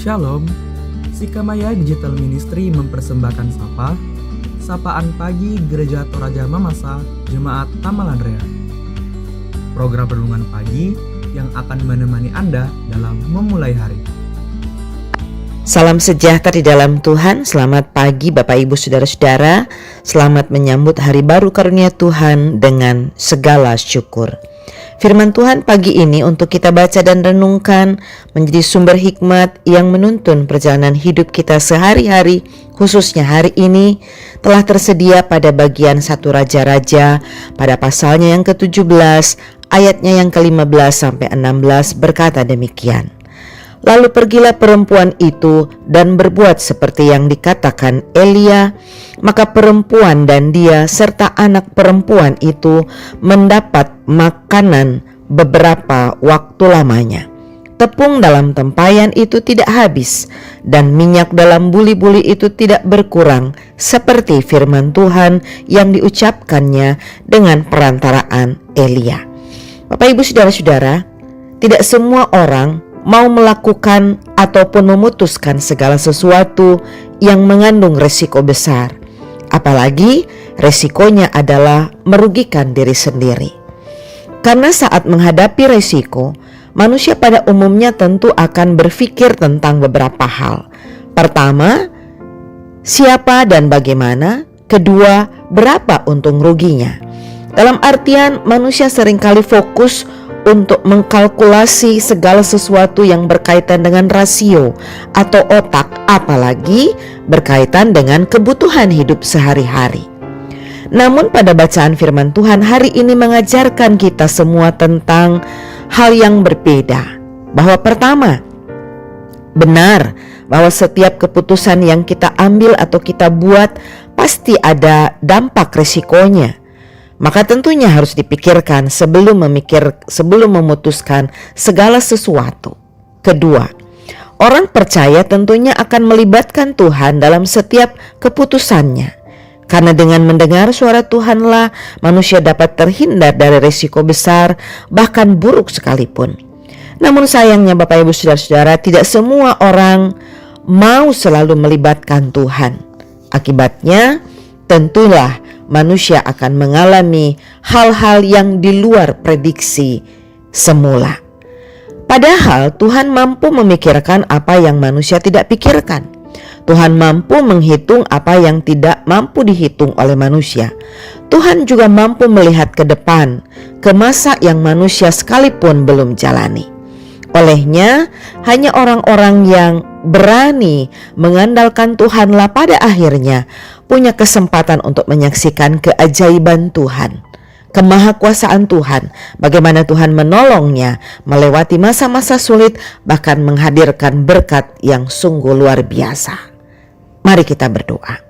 Shalom, Sikamaya Digital Ministry mempersembahkan Sapaan Pagi Gereja Toraja Mamasa Jemaat Tamalandrea. Program renungan pagi yang akan menemani Anda dalam memulai hari. Salam sejahtera di dalam Tuhan. Selamat pagi Bapak Ibu Saudara-saudara. Selamat menyambut hari baru karunia Tuhan dengan segala syukur. Firman Tuhan pagi ini untuk kita baca dan renungkan menjadi sumber hikmat yang menuntun perjalanan hidup kita sehari-hari, khususnya hari ini telah tersedia pada bagian 1 Raja-Raja pada pasalnya yang ke-17 ayatnya yang ke-15 sampai 16 berkata demikian. Lalu pergilah perempuan itu dan berbuat seperti yang dikatakan Elia. Maka perempuan dan dia serta anak perempuan itu mendapat makanan beberapa waktu lamanya. Tepung dalam tempayan itu tidak habis, dan minyak dalam buli-buli itu tidak berkurang, seperti firman Tuhan yang diucapkannya dengan perantaraan Elia. Bapak Ibu Saudara-saudara, tidak semua orang mau melakukan ataupun memutuskan segala sesuatu yang mengandung resiko besar. Apalagi resikonya adalah merugikan diri sendiri. Karena saat menghadapi resiko, manusia pada umumnya tentu akan berpikir tentang beberapa hal. Pertama, siapa dan bagaimana? Kedua, berapa untung ruginya? Dalam artian manusia seringkali fokus untuk mengkalkulasi segala sesuatu yang berkaitan dengan rasio atau otak, apalagi berkaitan dengan kebutuhan hidup sehari-hari. Namun pada bacaan firman Tuhan hari ini mengajarkan kita semua tentang hal yang berbeda. Bahwa pertama, benar bahwa setiap keputusan yang kita ambil atau kita buat pasti ada dampak risikonya. Maka tentunya harus dipikirkan sebelum memutuskan segala sesuatu. Kedua, orang percaya tentunya akan melibatkan Tuhan dalam setiap keputusannya. Karena dengan mendengar suara Tuhanlah manusia dapat terhindar dari risiko besar, bahkan buruk sekalipun. Namun sayangnya Bapak Ibu Saudara-saudara, tidak semua orang mau selalu melibatkan Tuhan. Akibatnya tentulah manusia akan mengalami hal-hal yang di luar prediksi semula. Padahal Tuhan mampu memikirkan apa yang manusia tidak pikirkan. Tuhan mampu menghitung apa yang tidak mampu dihitung oleh manusia. Tuhan juga mampu melihat ke depan, ke masa yang manusia sekalipun belum jalani. Olehnya, hanya orang-orang yang berani mengandalkan Tuhanlah pada akhirnya punya kesempatan untuk menyaksikan keajaiban Tuhan, kemahakuasaan Tuhan, bagaimana Tuhan menolongnya melewati masa-masa sulit, bahkan menghadirkan berkat yang sungguh luar biasa. Mari kita berdoa.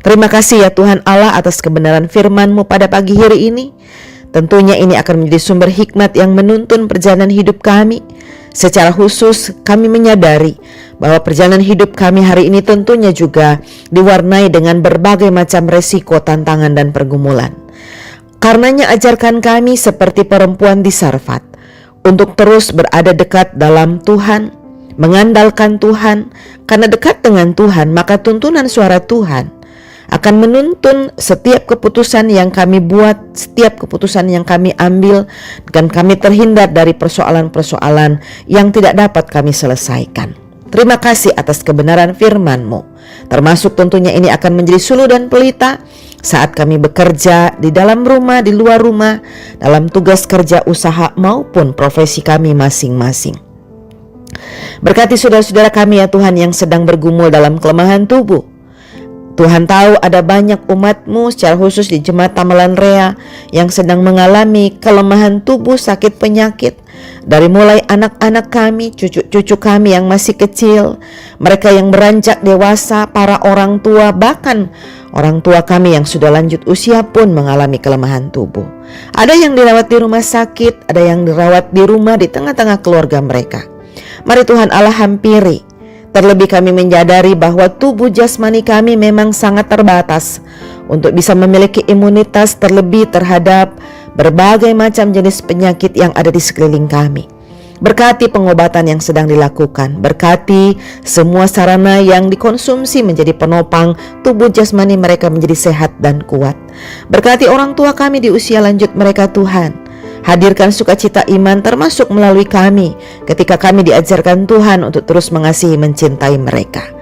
Terima kasih ya Tuhan Allah atas kebenaran firman-Mu pada pagi hari ini. Tentunya ini akan menjadi sumber hikmat yang menuntun perjalanan hidup kami. Secara khusus kami menyadari bahwa perjalanan hidup kami hari ini tentunya juga diwarnai dengan berbagai macam resiko, tantangan dan pergumulan. Karenanya ajarkan kami seperti perempuan di Sarfat untuk terus berada dekat dalam Tuhan, mengandalkan Tuhan. Karena dekat dengan Tuhan maka tuntunan suara Tuhan akan menuntun setiap keputusan yang kami buat, setiap keputusan yang kami ambil, dan kami terhindar dari persoalan-persoalan yang tidak dapat kami selesaikan. Terima kasih atas kebenaran firman-Mu. Termasuk tentunya ini akan menjadi suluh dan pelita saat kami bekerja di dalam rumah, di luar rumah, dalam tugas kerja, usaha maupun profesi kami masing-masing. Berkati saudara-saudara kami ya Tuhan yang sedang bergumul dalam kelemahan tubuh. Tuhan tahu ada banyak umat-Mu secara khusus di Jemaat Tamalandrea yang sedang mengalami kelemahan tubuh, sakit penyakit. Dari mulai anak-anak kami, cucu-cucu kami yang masih kecil, mereka yang beranjak dewasa, para orang tua, bahkan orang tua kami yang sudah lanjut usia pun mengalami kelemahan tubuh. Ada yang dirawat di rumah sakit, ada yang dirawat di rumah di tengah-tengah keluarga mereka. Mari Tuhan Allah hampiri. Terlebih kami menyadari bahwa tubuh jasmani kami memang sangat terbatas untuk bisa memiliki imunitas terlebih terhadap berbagai macam jenis penyakit yang ada di sekeliling kami. Berkati pengobatan yang sedang dilakukan. Berkati semua sarana yang dikonsumsi menjadi penopang tubuh jasmani mereka menjadi sehat dan kuat. Berkati orang tua kami di usia lanjut mereka Tuhan. Hadirkan sukacita iman termasuk melalui kami ketika kami diajarkan Tuhan untuk terus mengasihi mencintai mereka.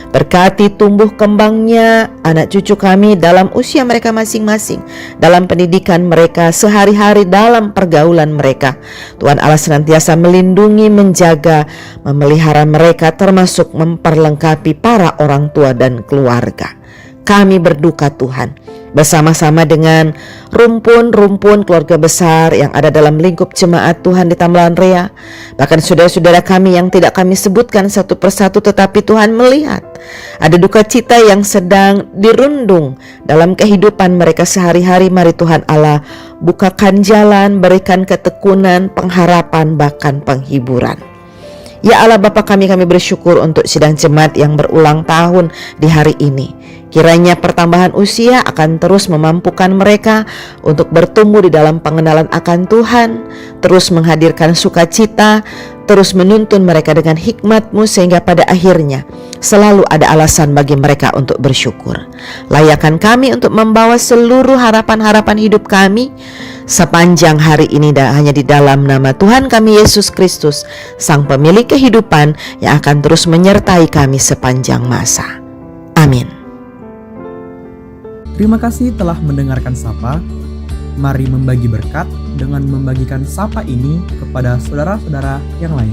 Berkati tumbuh kembangnya anak cucu kami dalam usia mereka masing-masing, dalam pendidikan mereka, sehari-hari dalam pergaulan mereka. Tuhan Allah senantiasa melindungi, menjaga, memelihara mereka termasuk memperlengkapi para orang tua dan keluarga. Kami berduka Tuhan bersama-sama dengan rumpun-rumpun keluarga besar yang ada dalam lingkup jemaat Tuhan di Tamalan Rea. Bahkan saudara-saudara kami yang tidak kami sebutkan satu persatu, tetapi Tuhan melihat ada duka cita yang sedang dirundung dalam kehidupan mereka sehari-hari. Mari Tuhan Allah bukakan jalan, berikan ketekunan, pengharapan, bahkan penghiburan. Ya Allah Bapa kami bersyukur untuk sidang jemaat yang berulang tahun di hari ini. Kiranya pertambahan usia akan terus memampukan mereka untuk bertumbuh di dalam pengenalan akan Tuhan, terus menghadirkan sukacita, terus menuntun mereka dengan hikmat-Mu sehingga pada akhirnya selalu ada alasan bagi mereka untuk bersyukur. Layakkan kami untuk membawa seluruh harapan-harapan hidup kami sepanjang hari ini hanya di dalam nama Tuhan kami Yesus Kristus, Sang Pemilik kehidupan yang akan terus menyertai kami sepanjang masa. Amin. Terima kasih telah mendengarkan Sapa. Mari membagi berkat dengan membagikan Sapa ini kepada saudara-saudara yang lain.